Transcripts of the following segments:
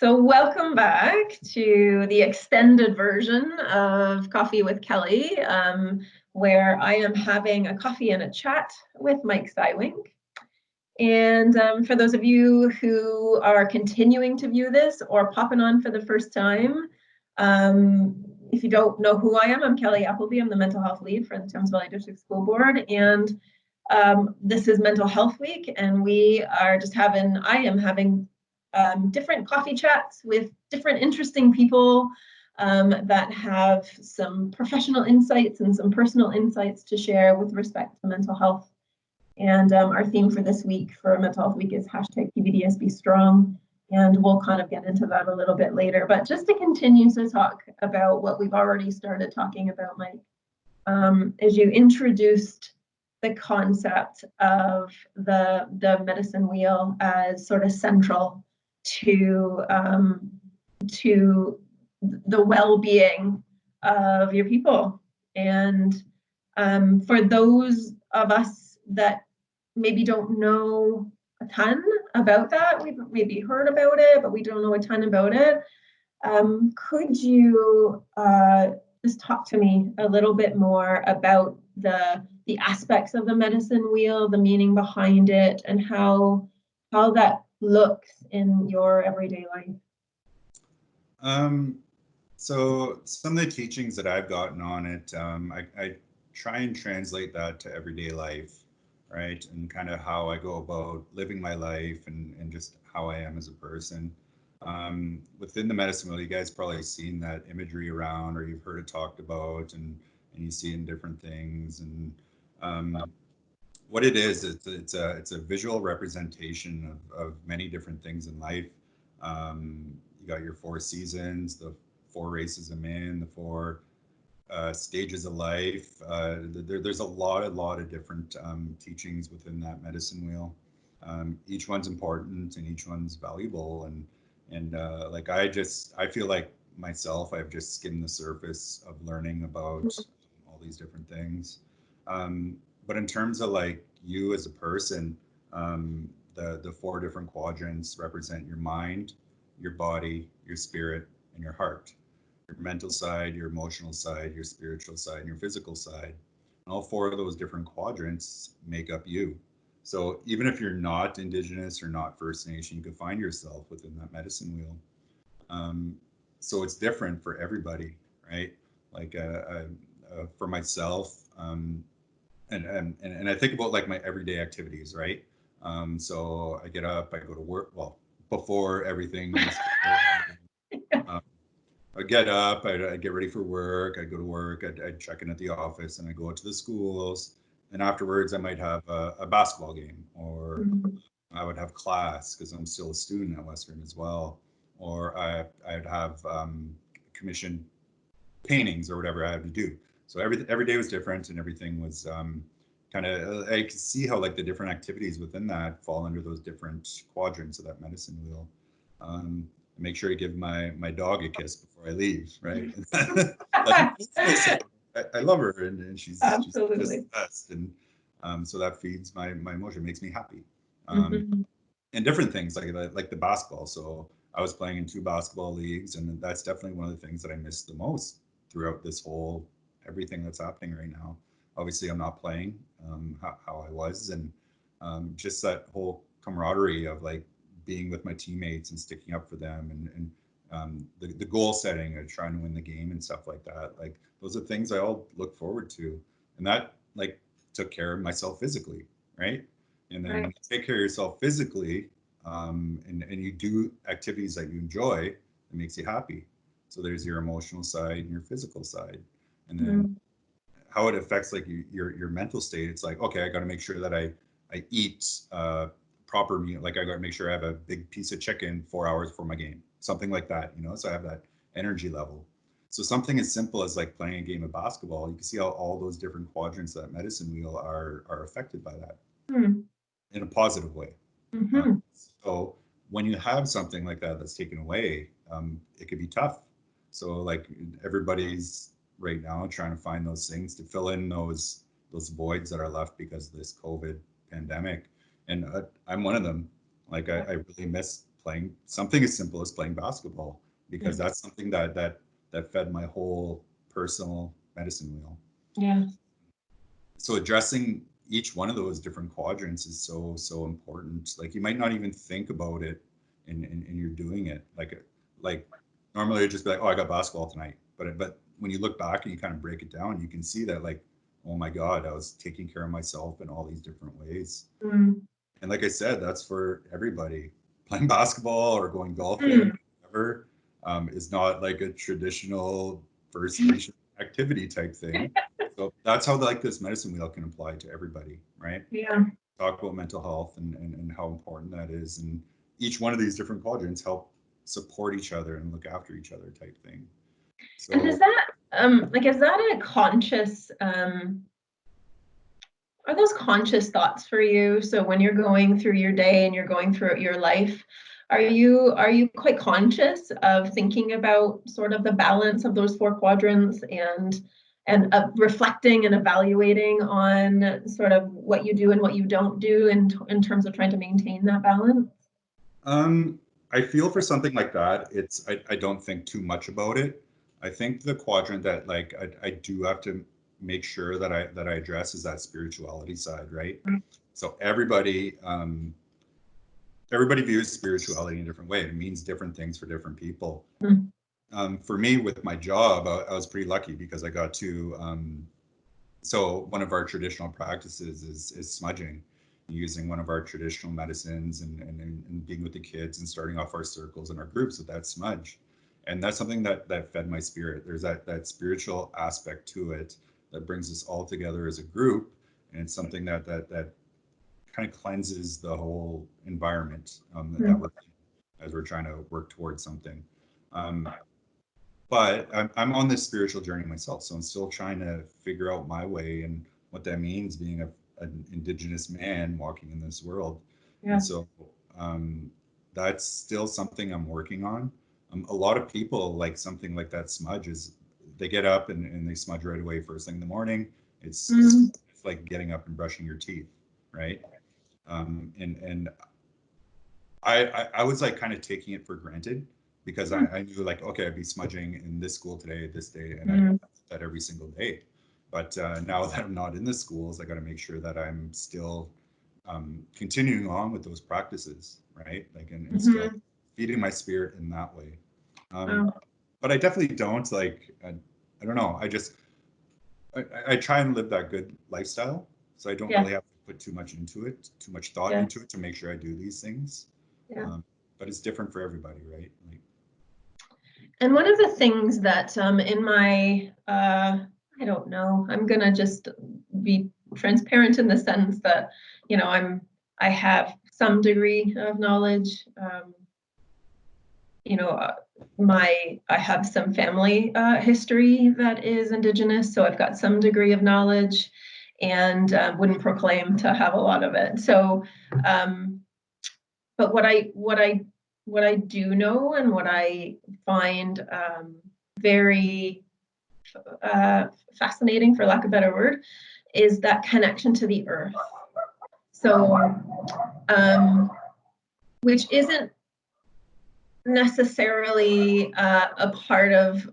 So welcome back to the extended version of Coffee with Kelly, where I am having a coffee and a chat with Mike Cywink. And for those of you who are continuing to view this or popping on for the first time, if you don't know who I am, I'm Kelly Appleby. I'm the mental health lead for the Thames Valley District School Board. And this is Mental Health Week, and I am having different coffee chats with different interesting people that have some professional insights and some personal insights to share with respect to mental health. And our theme for this week for Mental Health Week is hashtag TVDSB strong. And we'll kind of get into that a little bit later. But just to continue to talk about what we've already started talking about, Mike, as you introduced the concept of the medicine wheel as sort of central to the well-being of your people. And for those of us that maybe don't know a ton about that, we've maybe heard about it, but we don't know a ton about it. Could you just talk to me a little bit more about the aspects of the medicine wheel, the meaning behind it, and how that looks in your everyday life? So some of the teachings that I've gotten on it, I try and translate that to everyday life, right? And kind of how I go about living my life and just how I am as a person. Within the medicine wheel, you guys probably seen that imagery around, or you've heard it talked about, and you see it in different things. And what it is, it's a visual representation of many different things in life. You got your 4 seasons, the 4 races of man, the 4 stages of life. There's a lot of different teachings within that medicine wheel. Each one's important and each one's valuable. And like I feel like myself, I've just skimmed the surface of learning about all these different things. But in terms of like you as a person, the 4 different quadrants represent your mind, your body, your spirit, and your heart. Your mental side, your emotional side, your spiritual side, and your physical side. And all 4 of those different quadrants make up you. So even if you're not Indigenous or not First Nation, you could find yourself within that medicine wheel. So it's different for everybody, right? Like for myself, and I think about like my everyday activities, right? So I get up, I go to work. Well, before everything, I get up, I get ready for work, I go to work, I check in at the office, and I go out to the schools. And afterwards, I might have a basketball game, or I would have class because I'm still a student at Western as well, or I'd have commissioned paintings or whatever I had to do. So every day was different, and everything was kind of, I could see how like the different activities within that fall under those different quadrants of that medicine wheel. Make sure to give my dog a kiss before I leave, right? I love her, and she's just the best, and so that feeds my emotion, makes me happy. And different things like the basketball. So I was playing in 2 basketball leagues, and that's definitely one of the things that I miss the most throughout this whole everything that's happening right now. Obviously, I'm not playing how I was, and just that whole camaraderie of like being with my teammates and sticking up for them, and the goal setting of trying to win the game and stuff like that. Like those are things I all look forward to, and that like took care of myself physically, right? And then when you take care of yourself physically, and you do activities that you enjoy, it makes you happy. So there's your emotional side and your physical side, and then how it affects like your mental state. It's like, okay, I got to make sure that I eat proper meal. Like I got to make sure I have a big piece of chicken 4 hours before my game, something like that, so I have that energy level. So something as simple as like playing a game of basketball, you can see how all those different quadrants of that medicine wheel are affected by that in a positive way. So when you have something like that that's taken away, it could be tough. So like everybody's right now trying to find those things to fill in those voids that are left because of this COVID pandemic. And I'm one of them. Like I really miss playing something as simple as playing basketball, because Yeah. that's something that fed my whole personal medicine wheel. Yeah. So addressing each one of those different quadrants is so important. Like you might not even think about it and you're doing it. Like normally I'd just be like, oh, I got basketball tonight. But when you look back and you kind of break it down, you can see that like, oh my God, I was taking care of myself in all these different ways. Mm. And like I said, that's for everybody. Playing basketball or going golfing, Mm. whatever, is not like a traditional First Nation activity type thing. So that's how like this medicine wheel can apply to everybody, right? Yeah. Talk about mental health and how important that is. And each one of these different quadrants help support each other and look after each other type thing. And is So that like, is that a conscious are those conscious thoughts for you? So when you're going through your day and you're going through your life, are you quite conscious of thinking about sort of the balance of those four quadrants and reflecting and evaluating on sort of what you do and what you don't do in terms of trying to maintain that balance? I feel for something like that, I don't think too much about it. I think the quadrant that like I do have to make sure that I address is that spirituality side, right? So everybody views spirituality in a different way. It means different things for different people. Mm. For me, with my job, I was pretty lucky because I got to. So one of our traditional practices is smudging, using one of our traditional medicines and being with the kids and starting off our circles and our groups with that smudge. And that's something that fed my spirit. There's that spiritual aspect to it that brings us all together as a group. And it's something that kind of cleanses the whole environment that we're in as we're trying to work towards something. Um, but I'm on this spiritual journey myself, so I'm still trying to figure out my way and what that means being an Indigenous man walking in this world. Yeah. And so that's still something I'm working on. A lot of people like something like that smudge is they get up and they smudge right away first thing in the morning. Mm. It's like getting up and brushing your teeth, right? And I was like kind of taking it for granted because I knew like, okay, I'd be smudging in this school today, this day, and I Mm. do that every single day. But now that I'm not in the schools, I got to make sure that I'm still continuing on with those practices, right? Like, and still Mhm. feeding my spirit in that way. Oh, But I definitely don't like, I don't know. I try and live that good lifestyle. So I don't yeah, really have to put too much into it, too much thought yeah, into it to make sure I do these things. yeah. But it's different for everybody, right? Like, And one of the things that in my, I don't know, I'm gonna just be transparent in the sense that, you know, I have some degree of knowledge. You know, I have some family history that is Indigenous, so I've got some degree of knowledge, and wouldn't proclaim to have a lot of it. So, but what I do know and what I find very fascinating, for lack of a better word, is that connection to the earth. So, which isn't necessarily a part of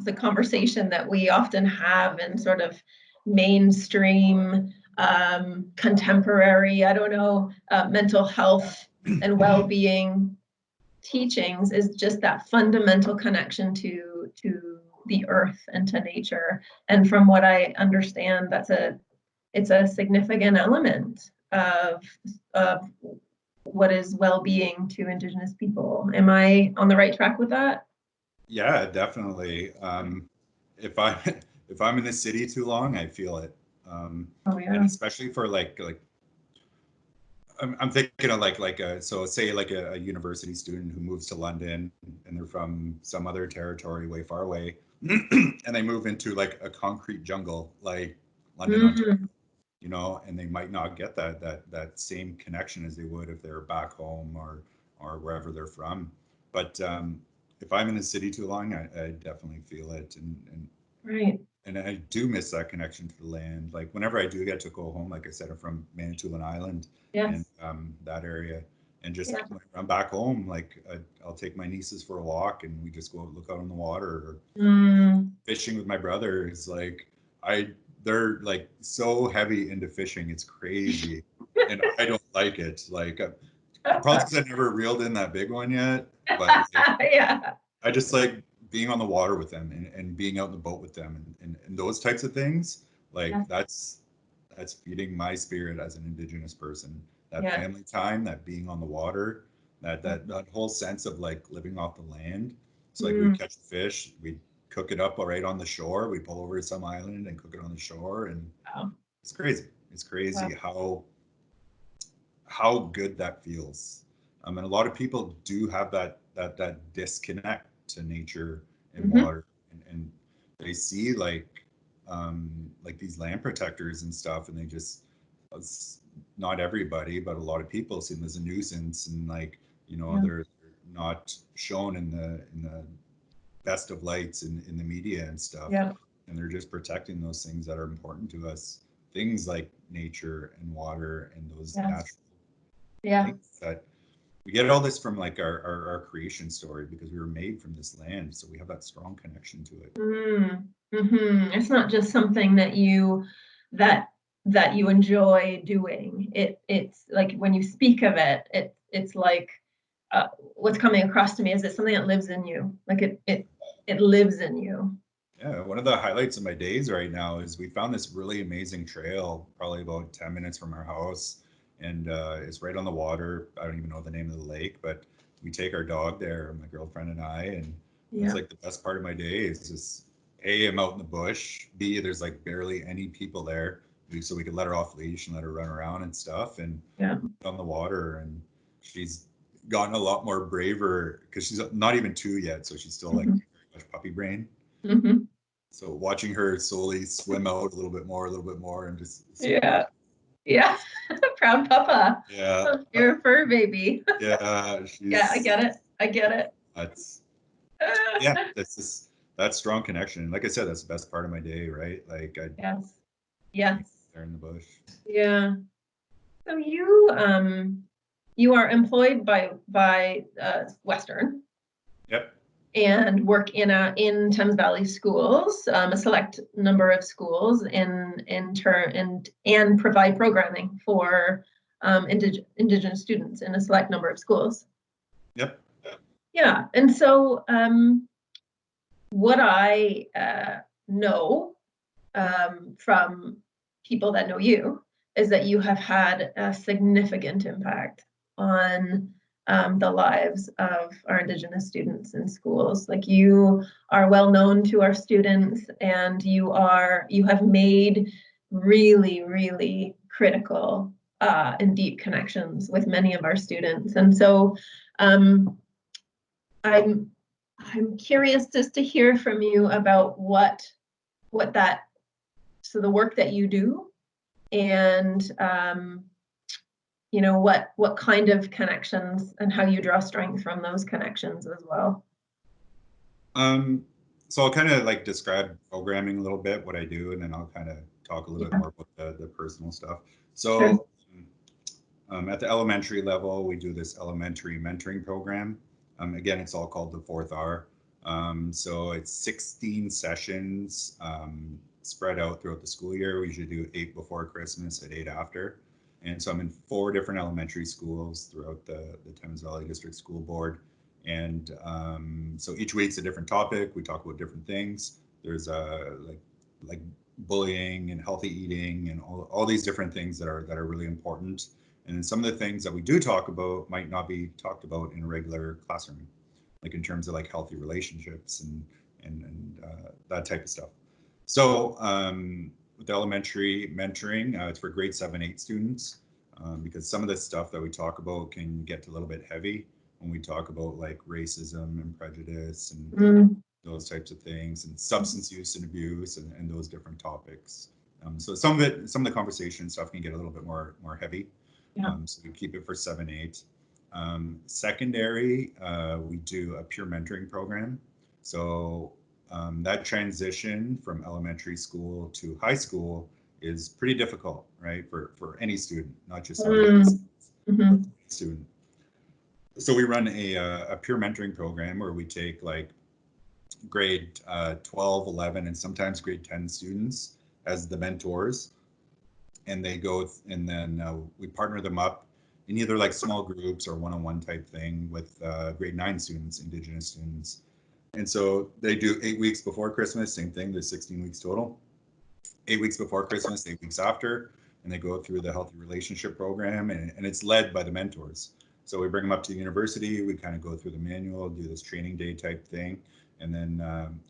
the conversation that we often have in sort of mainstream, contemporary, I don't know, mental health and well-being teachings, is just that fundamental connection to the earth and to nature. And from what I understand, it's a significant element of what is well-being to Indigenous people. Am I on the right track with that? yeah, definitely. If I if I'm in the city too long, I feel it. Oh And yeah. especially for like I'm thinking of like so say like a university student who moves to London and they're from some other territory way far away, and they move into like a concrete jungle like London, Ontario, Mm. and they might not get that same connection as they would if they're back home or wherever they're from. But if I'm in the city too long, I definitely feel it, Right. and I do miss that connection to the land. Like whenever I do get to go home, like I said, I'm from Manitoulin Island and Yes. that area. And just Yeah. when I'm back home, like I'll take my nieces for a walk and we just go look out on the water, or fishing with my brother. Is like they're like so heavy into fishing, it's crazy, and I don't like it. Like probably because I never reeled in that big one yet, but like, Yeah. I just like being on the water with them, and being out in the boat with them, and those types of things. Like Yeah. that's feeding my spirit as an Indigenous person. That Yeah. family time, that being on the water, that whole sense of like living off the land. So like we'd catch fish, we'd cook it up right on the shore. We'd pull over to some island and cook it on the shore, and Wow. it's crazy. It's Wow. crazy how good that feels. And a lot of people do have that disconnect to nature and water, and they see like these land protectors and stuff, and they just, not everybody, but a lot of people see them as a nuisance, and like, Yeah. they're not shown in the best of lights in the media and stuff, Yeah. and they're just protecting those things that are important to us, things like nature and water and those Yes. natural Yeah. things that we get all this from, like our creation story, because we were made from this land, so we have that strong connection to it. It's not just something that that you enjoy doing. It's like when you speak of it, it's like what's coming across to me is it's something that lives in you. Like it lives in you. Yeah, one of the highlights of my days right now is we found this really amazing trail, probably about 10 minutes from our house. And it's right on the water. I don't even know the name of the lake, but we take our dog there, my girlfriend and I. And that's Yeah. like the best part of my day is just, A, I'm out in the bush. B, there's like barely any people there. So we could let her off leash and let her run around and stuff, and Yeah. on the water. And she's gotten a lot more braver because she's not even 2 yet. So she's still like very much puppy brain. Mm-hmm. So watching her slowly swim out a little bit more, and just Yeah. Yeah. Proud papa. yeah, You're a fur baby. yeah, Yeah, I she's get it. I get it. that's yeah, that's just that strong connection. Like I said, that's the best part of my day, right? Like I Yes. Yes. there in the bush. Yeah. So you are employed by Western Yep, and work in Thames Valley schools, a select number of schools in turn and provide programming for Indigenous students in a select number of schools. yep. Yeah, and so what I know from people that know you is that you have had a significant impact on the lives of our Indigenous students in schools. Like you are well known to our students, and you have made really, really critical and deep connections with many of our students. And so um, I'm curious just to hear from you about what that, so the work that you do, and what kind of connections and how you draw strength from those connections as well. So I'll kind of like describe programming a little bit, what I do, and then I'll kind of talk a little bit Yeah. more about the personal stuff. Sure. So at the elementary level, we do this elementary mentoring program. Again, it's all called the fourth R. So it's 16 sessions spread out throughout the school year. We usually do 8 before Christmas and 8 after. And so I'm in 4 different elementary schools throughout the Thames Valley District School Board. And so each week's a different topic. We talk about different things. There's like bullying and healthy eating and all these different things that are really important. And then some of the things that we do talk about might not be talked about in a regular classroom, like in terms of like healthy relationships and that type of stuff. So with elementary mentoring, it's for grade 7, 8 students, because some of the stuff that we talk about can get a little bit heavy when we talk about like racism and prejudice and those types of things, and substance use and abuse and those different topics. So some of the conversation stuff can get a little bit more heavy. Yeah. So we keep it for 7, 8. Secondary, we do a peer mentoring program. So that transition from elementary school to high school is pretty difficult, right? For any student, not just our student. So we run a peer mentoring program where we take like grade 12, 11, and sometimes grade 10 students as the mentors, and they go and then we partner them up in either like small groups or one-on-one type thing with grade 9 students, Indigenous students. And so they do 8 weeks before Christmas, same thing, there's 16 weeks total. 8 weeks before Christmas, 8 weeks after, and they go through the healthy relationship program, and it's led by the mentors. So we bring them up to the university, we kind of go through the manual, do this training day type thing, and then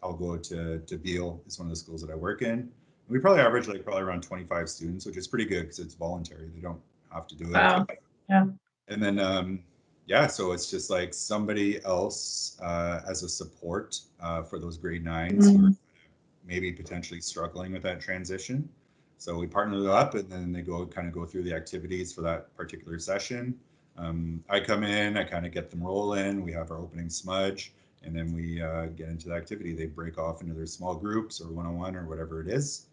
I'll go to Beale, is one of the schools that I work in. We probably average like probably around 25 students, which is pretty good because it's voluntary. They don't have to do it. Wow. Yeah. And then yeah, so it's just like somebody else as a support for those grade 9s who are maybe potentially struggling with that transition. So we partner them up, and then they kind of go through the activities for that particular session. I come in, I kind of get them rolling. We have our opening smudge, and then we get into the activity. They break off into their small groups or one-on-one or whatever it is.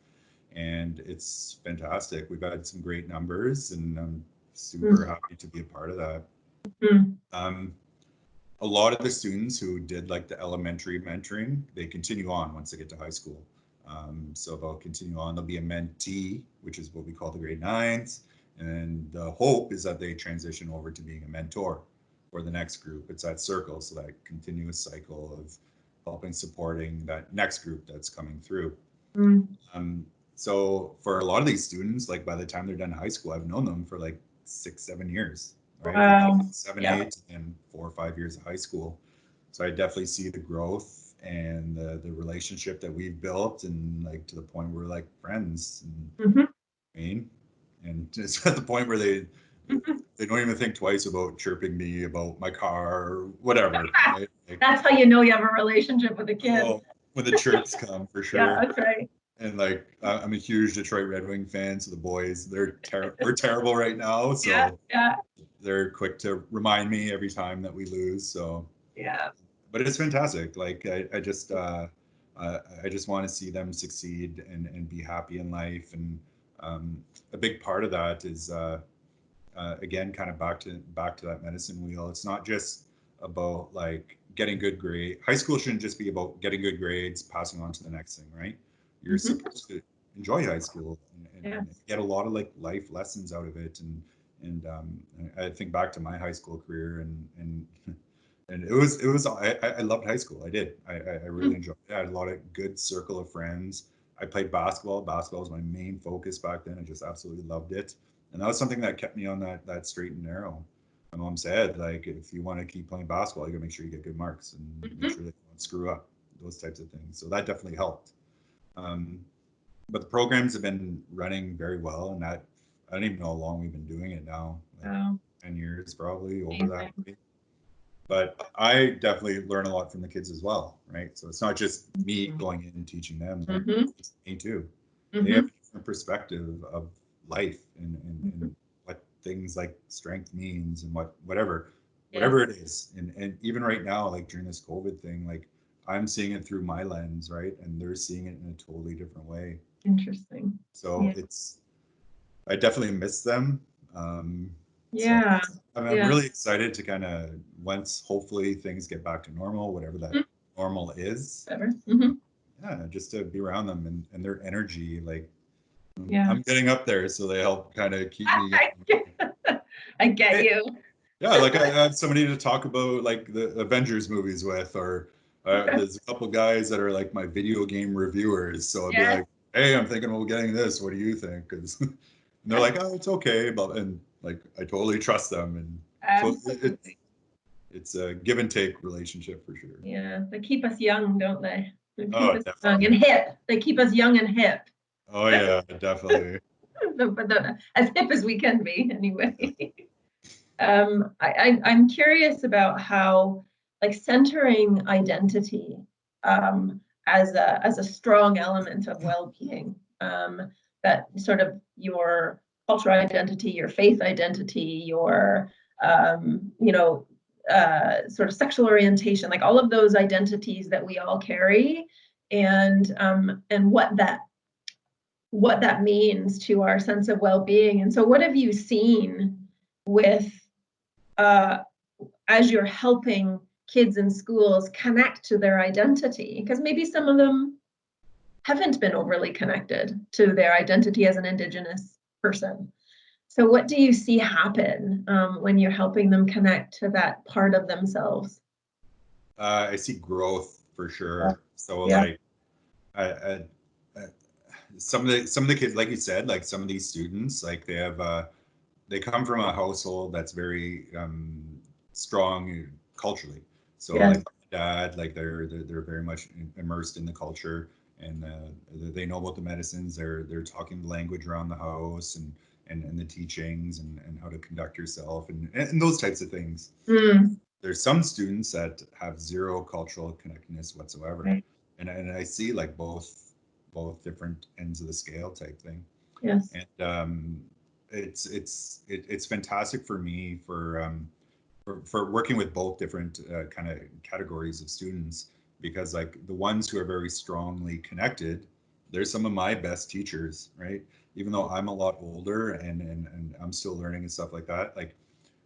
And it's fantastic. We've had some great numbers, and I'm super happy to be a part of that. A lot of the students who did like the elementary mentoring, they continue on once they get to high school. So they'll continue on, they'll be a mentee, which is what we call the grade 9s. And the hope is that they transition over to being a mentor for the next group. It's that circle, so that continuous cycle of helping, supporting that next group that's coming through. So for a lot of these students, like by the time they're done high school, I've known them for like 6, 7 years, right? Wow. 7, 8, and 4 or 5 years of high school. So I definitely see the growth and the relationship that we've built, and like to the point where we're like friends. And, I mean, and it's at the point where they don't even think twice about chirping me about my car or whatever. Right? Like, that's how you know you have a relationship with a kid. Oh, when the chirps come, for sure. Yeah, that's right. And like I'm a huge Detroit Red Wing fan, so the boys, we're terrible right now, so yeah. they're quick to remind me every time that we lose. So yeah, but it's fantastic. Like I just want to see them succeed and be happy in life. And a big part of that is again, kind of back to that medicine wheel. It's not just about like getting good grade. High school shouldn't just be about getting good grades, passing on to the next thing, right? You're supposed to enjoy high school and get a lot of like life lessons out of it. And I think back to my high school career, and it was I loved high school. I did. I really enjoyed it. I had a lot of good circle of friends. I played basketball. Basketball was my main focus back then. I just absolutely loved it. And that was something that kept me on that straight and narrow. My mom said, like, if you want to keep playing basketball, you gotta make sure you get good marks and make sure that you don't screw up, those types of things. So that definitely helped. But the programs have been running very well, and that I don't even know how long we've been doing it now, like 10 years probably, over that way. But I definitely learn a lot from the kids as well, right? So it's not just me going in and teaching them, it's me too. They have a different perspective of life and what things like strength means, and whatever it is. And even right now, like during this COVID thing, like I'm seeing it through my lens, right? And they're seeing it in a totally different way. Interesting. So I definitely miss them. So I'm really excited to kind of, once hopefully things get back to normal, whatever that normal is, yeah, just to be around them and their energy. Like I'm getting up there, so they help kind of keep me. I get you. Yeah, like I have somebody to talk about like the Avengers movies with, or there's a couple guys that are like my video game reviewers. So I'd be like, hey, I'm thinking about getting this. What do you think? Because they're like, oh, it's okay, but and like I totally trust them, and so it's a give and take relationship for sure. Yeah, they keep us young, don't they? They keep Oh, us definitely. young and hip. They keep us young and hip. Oh yeah, definitely. As hip as we can be, anyway. I'm curious about how, like, centering identity as a strong element of well-being. That sort of your cultural identity, your faith identity, your sort of sexual orientation, like all of those identities that we all carry, and what that means to our sense of well-being. And so what have you seen with as you're helping kids in schools connect to their identity, because maybe some of them haven't been overly connected to their identity as an Indigenous person. So what do you see happen when you're helping them connect to that part of themselves? I see growth for sure. So Yeah. like, I, some of the kids, like you said, like some of these students, like they come from a household that's very strong culturally. So Yeah. like dad, like they're very much immersed in the culture, and they know about the medicines. They're talking the language around the house, and the teachings, and how to conduct yourself, and those types of things. Mm. There's some students that have zero cultural connectedness whatsoever, Right. and I see like both different ends of the scale type thing. Yes. And it's fantastic for me for working with both different kind of categories of students, because like the ones who are very strongly connected, they're some of my best teachers, right? Even though I'm a lot older, and I'm still learning and stuff like that, like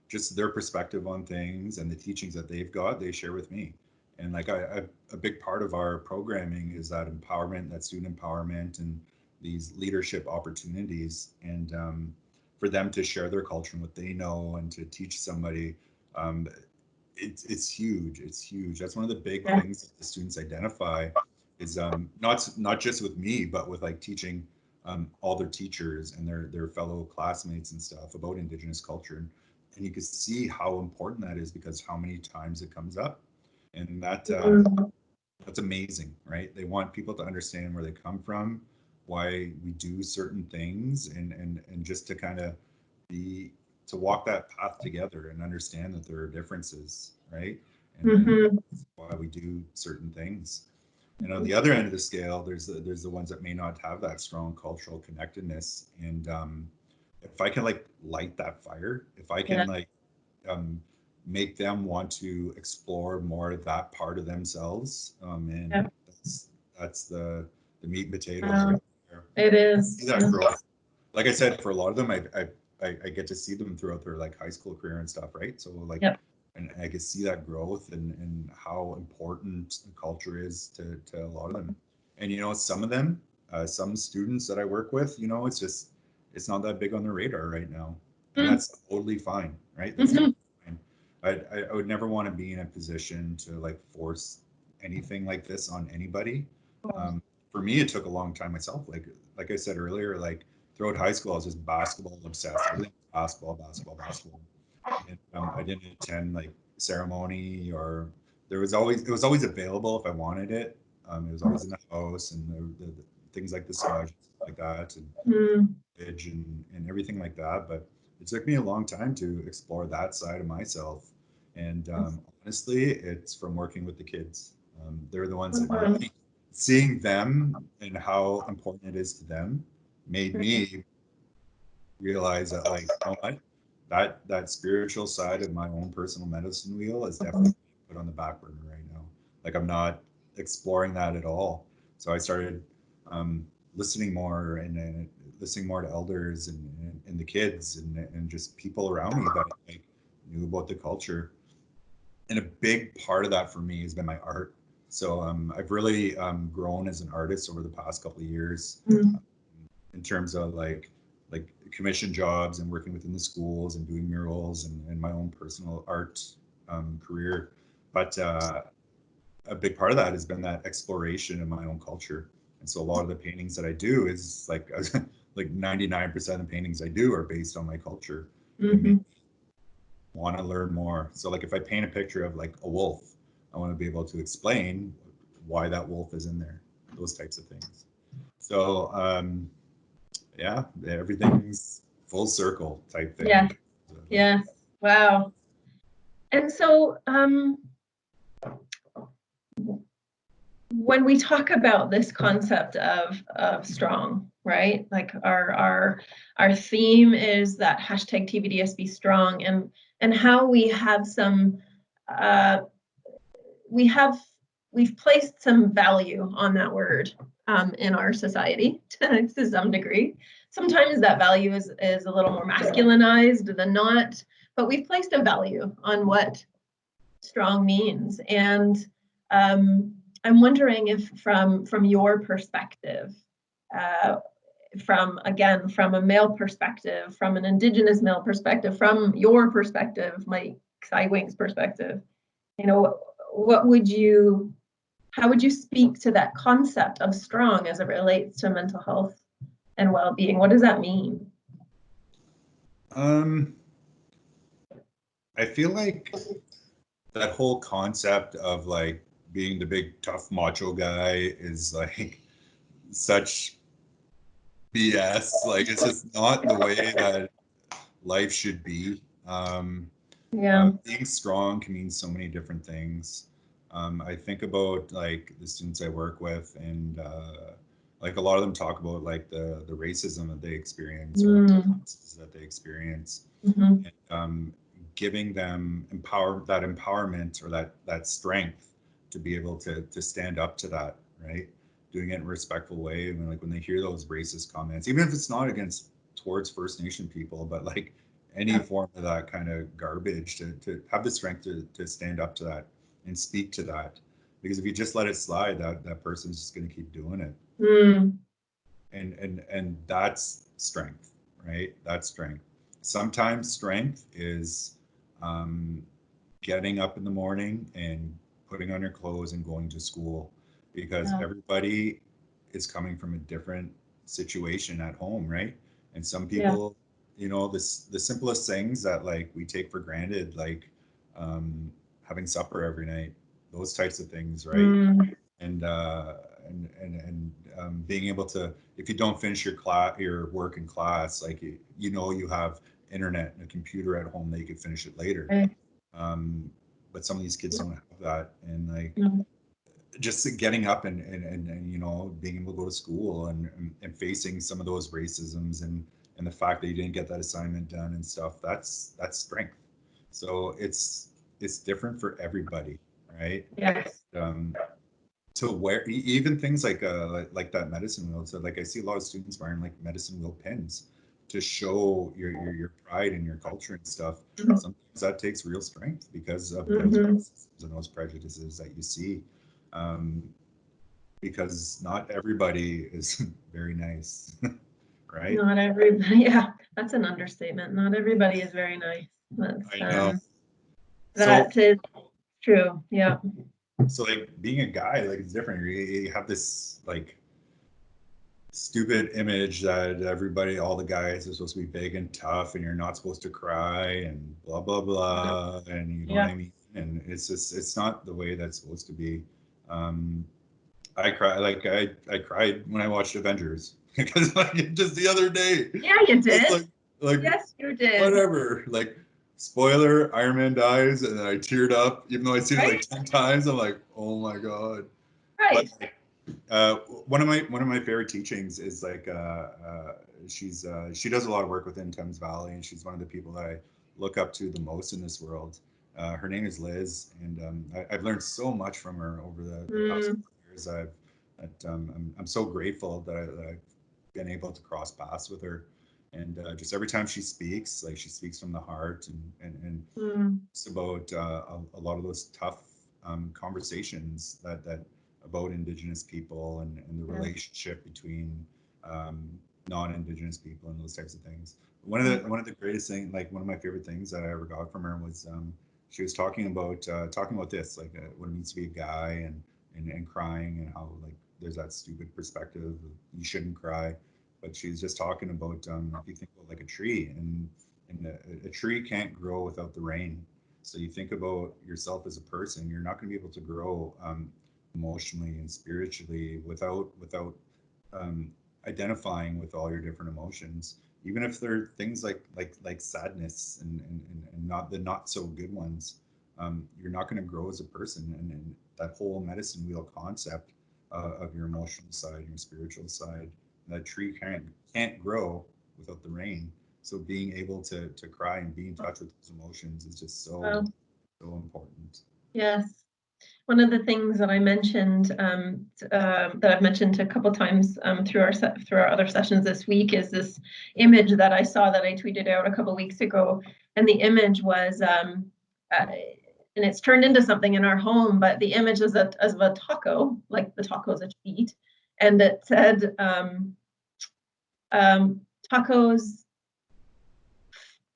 just their perspective on things and the teachings that they've got, they share with me. And like a big part of our programming is that empowerment, that student empowerment, and these leadership opportunities, and for them to share their culture and what they know, and to teach somebody, um, it's huge. It's huge. That's one of the big things that the students identify is not just with me, but with like teaching all their teachers and their fellow classmates and stuff about Indigenous culture. And you can see how important that is, because how many times it comes up, and that's amazing, right? They want people to understand where they come from, why we do certain things, and just to kind of be to walk that path together and understand that there are differences, right? And why we do certain things. And on the other end of the scale, there's the ones that may not have that strong cultural connectedness. And if I can like light that fire, if I can like um, make them want to explore more of that part of themselves, and that's the meat and potatoes right there. It is. See that growth. Like I said, for a lot of them, I get to see them throughout their like high school career and stuff, right? So like, and I can see that growth, and how important the culture is to a lot of them. And you know, some of them, some students that I work with, you know, it's not that big on their radar right now, and that's totally fine, right? That's totally fine. I would never want to be in a position to like force anything like this on anybody. For me, it took a long time myself. Like I said earlier, like throughout high school, I was just basketball obsessed. Everything was basketball. And I didn't attend like ceremony, or it was always available if I wanted it. It was always in the house, and the things like the smudge, like that, and and everything like that. But it took me a long time to explore that side of myself. And honestly, it's from working with the kids. They're the ones that really, seeing them and how important it is to them made me realize that, like, you know what, that spiritual side of my own personal medicine wheel is definitely put on the back burner right now. Like, I'm not exploring that at all. So I started listening more, and listening more to elders, and the kids, and just people around me that like knew about the culture. And a big part of that for me has been my art. So I've really grown as an artist over the past couple of years, in terms of like commission jobs, and working within the schools, and doing murals, and my own personal art career. But a big part of that has been that exploration of my own culture. And so a lot of the paintings that I do is like like 99% of the paintings I do are based on my culture. And make me want to learn more. So like if I paint a picture of like a wolf, I want to be able to explain why that wolf is in there, those types of things. So yeah, everything's full circle type thing. Yeah. Yes. Wow. And so when we talk about this concept of strong, right? Like our theme is that hashtag TVDSB strong, and how we have some we've placed some value on that word in our society to some degree. Sometimes that value is a little more masculinized than not, but we've placed a value on what strong means. And I'm wondering if from your perspective, from a male perspective, from an Indigenous male perspective, from your perspective, Mike Cywink's perspective, you know, how would you speak to that concept of strong as it relates to mental health and well-being? What does that mean? I feel like that whole concept of like being the big tough macho guy is like such BS. Like it's just not the way that life should be. Being strong can mean so many different things. I think about like the students I work with, and like a lot of them talk about like the racism that they experience, or that they experience, and, giving them empowerment or that strength to be able to stand up to that, right? Doing it in a respectful way. I mean, like when they hear those racist comments, even if it's not towards First Nation people, but like any form of that kind of garbage, to have the strength to stand up to that and speak to that. Because if you just let it slide, that person's just going to keep doing it. And that's strength, right? That's strength. Sometimes strength is getting up in the morning and putting on your clothes and going to school, because everybody is coming from a different situation at home, right? And some people, you know, the simplest things that like we take for granted, like having supper every night, those types of things, right? And being able to, if you don't finish your work in class, like you have internet and a computer at home that you could finish it later. But some of these kids don't have that, and like just getting up and you know, being able to go to school and facing some of those racisms and the fact that you didn't get that assignment done and stuff, that's strength. So it's different for everybody, right? Yes. To wear even things like that medicine wheel. So like I see a lot of students wearing like medicine wheel pins to show your pride in your culture and stuff. Sometimes that takes real strength because of those racisms and those prejudices that you see. Because not everybody is very nice, right? Not everybody. Yeah, that's an understatement. Not everybody is very nice. I know. That is true. Yeah. So like being a guy, like it's different. You have this like stupid image that all the guys are supposed to be big and tough, and you're not supposed to cry and blah blah blah, and you know what I mean. And it's not the way that's supposed to be. I cried when I watched Avengers because like just the other day. Yeah, you did. Like yes, you did. Whatever. Like spoiler, Iron Man dies, and then I teared up, even though I've seen it like 10 times. I'm like, oh my god. Right. But, one of my favorite teachings is like she does a lot of work within Thames Valley, and she's one of the people that I look up to the most in this world. Her name is Liz, and I've learned so much from her over the past years. I'm so grateful that I've been able to cross paths with her, and just every time she speaks, like she speaks from the heart, and it's about a lot of those tough conversations that about Indigenous people and the relationship between non-Indigenous people and those types of things. One of the greatest things, like one of my favorite things that I ever got from her was she was talking about this, like what it means to be a guy and crying, and how like there's that stupid perspective of you shouldn't cry, but she's just talking about if you think about like a tree, and a tree can't grow without the rain. So you think about yourself as a person, you're not going to be able to grow emotionally and spiritually without identifying with all your different emotions, even if they're things like sadness and not the not so good ones. You're not going to grow as a person, and that whole medicine wheel concept of your emotional side and your spiritual side, that tree can't grow without the rain. So being able to cry and be in touch with those emotions is just so important. Yes. One of the things that I mentioned, that I've mentioned a couple times through our other sessions this week, is this image that I saw that I tweeted out a couple weeks ago, and the image was and it's turned into something in our home, but the image is of a taco, like the tacos that you eat, and it said, tacos,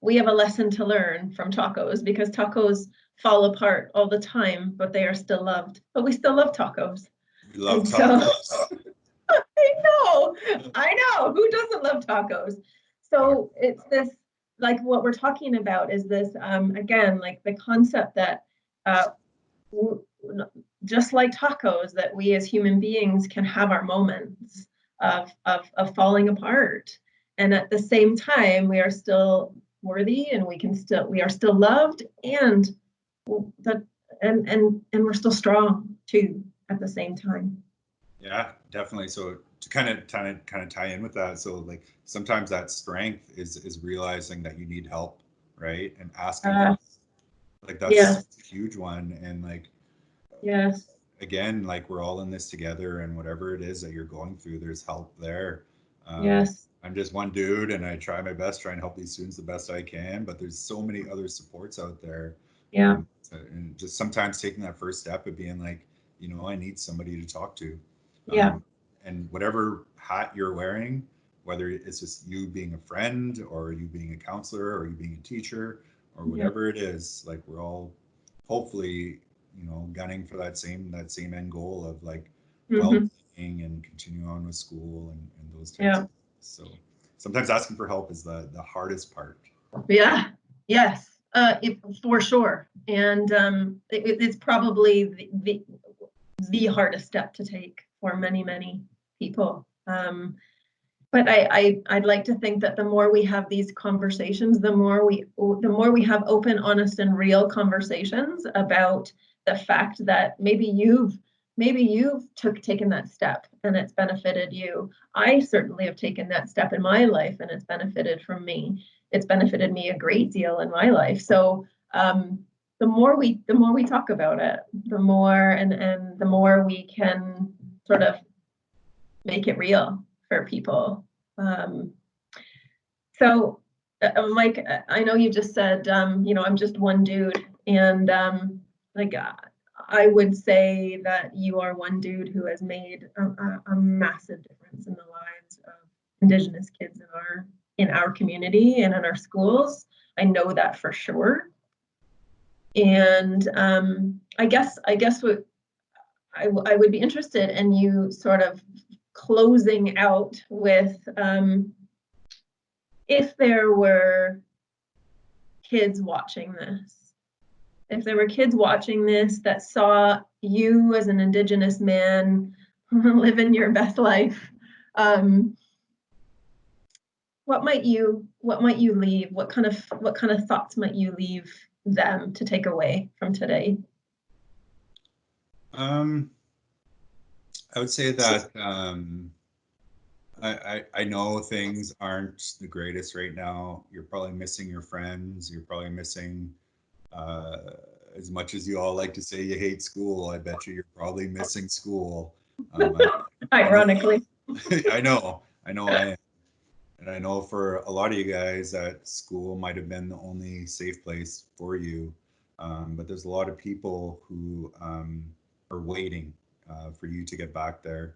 we have a lesson to learn from tacos, because tacos fall apart all the time, but they are still loved. But we still love tacos. We love And tacos. so, I know. Who doesn't love tacos? So it's this, like what we're talking about is this, again, like the concept that just like tacos, that we as human beings can have our moments of falling apart. And at the same time, we are still worthy, and we are still loved, and that and we're still strong too at the same time. Yeah, definitely. So to kind of tie in with that, so like sometimes that strength is realizing that you need help, right? And asking for help. Like that's Yes. a huge one. And like, Yes. again, like we're all in this together, and whatever it is that you're going through, there's help there. Yes. I'm just one dude, and I try my best, try and help these students the best I can, but there's so many other supports out there. Yeah. And just sometimes taking that first step of being like, you know, I need somebody to talk to. Yeah. And whatever hat you're wearing, whether it's just you being a friend, or you being a counselor, or you being a teacher, or Yeah. whatever it is, like we're all hopefully, you know, gunning for that same end goal of like well-being and continue on with school and those types Yeah. of things. So sometimes asking for help is the hardest part. Yeah. Yes. For sure. And it's probably the hardest step to take for many, many people. But I'd like to think that the more we have these conversations, the more we have open, honest, and real conversations about the fact that maybe you've taken that step and it's benefited you. I certainly have taken that step in my life, and it's benefited from me. It's benefited me a great deal in my life. So the more we talk about it, the more and the more we can sort of make it real for people. So, Mike, I know you just said, I'm just one dude, and like I would say that you are one dude who has made a massive difference in the lives of Indigenous kids in our community and in our schools. I know that for sure. And I guess what I would be interested in you sort of closing out with, if there were kids watching this, that saw you as an Indigenous man living your best life, what might you leave? What kind of thoughts might you leave them to take away from today? I would say that I know things aren't the greatest right now. You're probably missing your friends. You're probably missing, as much as you all like to say you hate school, I bet you're probably missing school. Ironically. I know I am. And I know for a lot of you guys that school might have been the only safe place for you. But there's a lot of people who are waiting for you to get back there.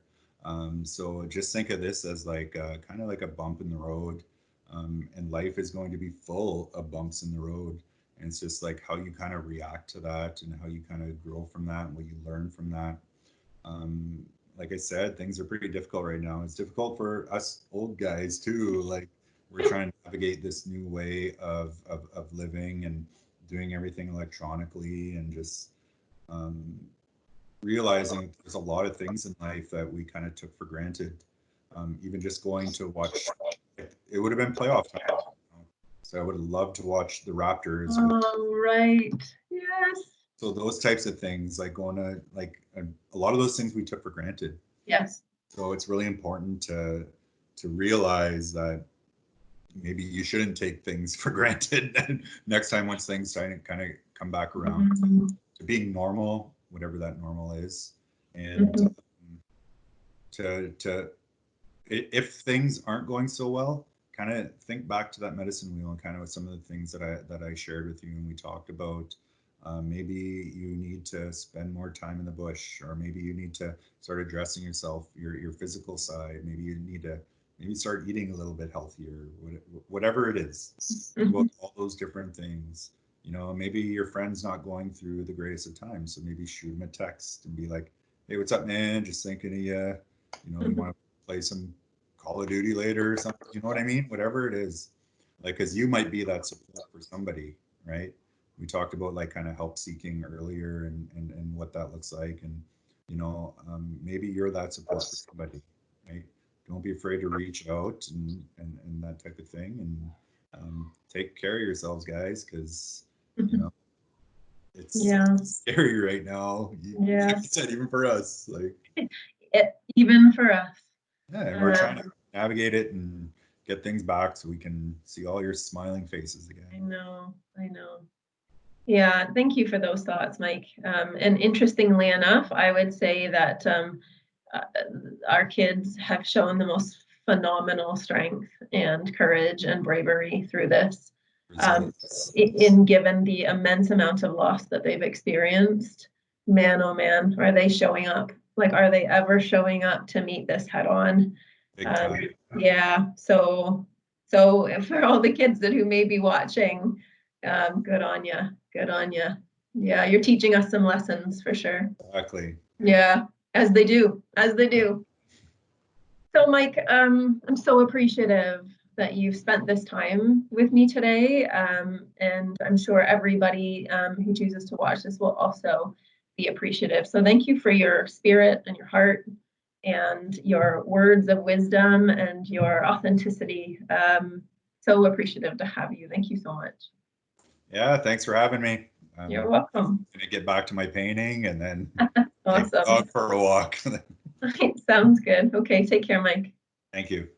So just think of this as like kind of like a bump in the road. And life is going to be full of bumps in the road. And it's just like how you kind of react to that, and how you kind of grow from that, and what you learn from that. Um, like I said, things are pretty difficult right now. It's difficult for us old guys too. Like we're trying to navigate this new way of living and doing everything electronically, and just um, realizing there's a lot of things in life that we kind of took for granted. Even just going to watch, it would have been playoff time. So I would have loved to watch the Raptors. Oh, right. Yes. So those types of things, like going to like a lot of those things we took for granted. Yes. So it's really important to realize that maybe you shouldn't take things for granted. And next time, once things kind of come back around to being normal, whatever that normal is, and to if things aren't going so well, kind of think back to that medicine wheel, and kind of some of the things that I shared with you and we talked about. Maybe you need to spend more time in the bush, or maybe you need to start addressing yourself, your physical side. Maybe you need to maybe start eating a little bit healthier, whatever it is. Think about all those different things. You know, maybe your friend's not going through the greatest of times, so maybe shoot him a text and be like, "Hey, what's up, man? Just thinking of you. You know, you want to play some Call of Duty later or something? You know what I mean? Whatever it is, like, because you might be that support for somebody, right? We talked about like kind of help seeking earlier and what that looks like, and you know, maybe you're that support for somebody, right? Don't be afraid to reach out and that type of thing, and take care of yourselves, guys, because you know it's Yeah, scary right now. yeah. Like you said, even for us, like Even for us. yeah, and we're trying to navigate it and get things back so we can see all your smiling faces again. I know, I know. Yeah, thank you for those thoughts, Mike. And interestingly enough, I would say that uh, our kids have shown the most phenomenal strength and courage and bravery through this. Resilience. In given the immense amount of loss that they've experienced, man, oh man, are they showing up? Like, are they ever showing up to meet this head on? Big time. Yeah, so for all the kids that who may be watching, good on you, good on you. Yeah, you're teaching us some lessons for sure. Exactly. Yeah, as they do, as they do. So, Mike, I'm so appreciative that you've spent this time with me today, and I'm sure everybody who chooses to watch this will also be appreciative. So, thank you for your spirit and your heart and your words of wisdom and your authenticity. So appreciative to have you. Thank you so much. Yeah, thanks for having me. You're welcome. Gonna get back to my painting and then take the Awesome. dog for a walk. Sounds good. Okay, take care, Mike. Thank you.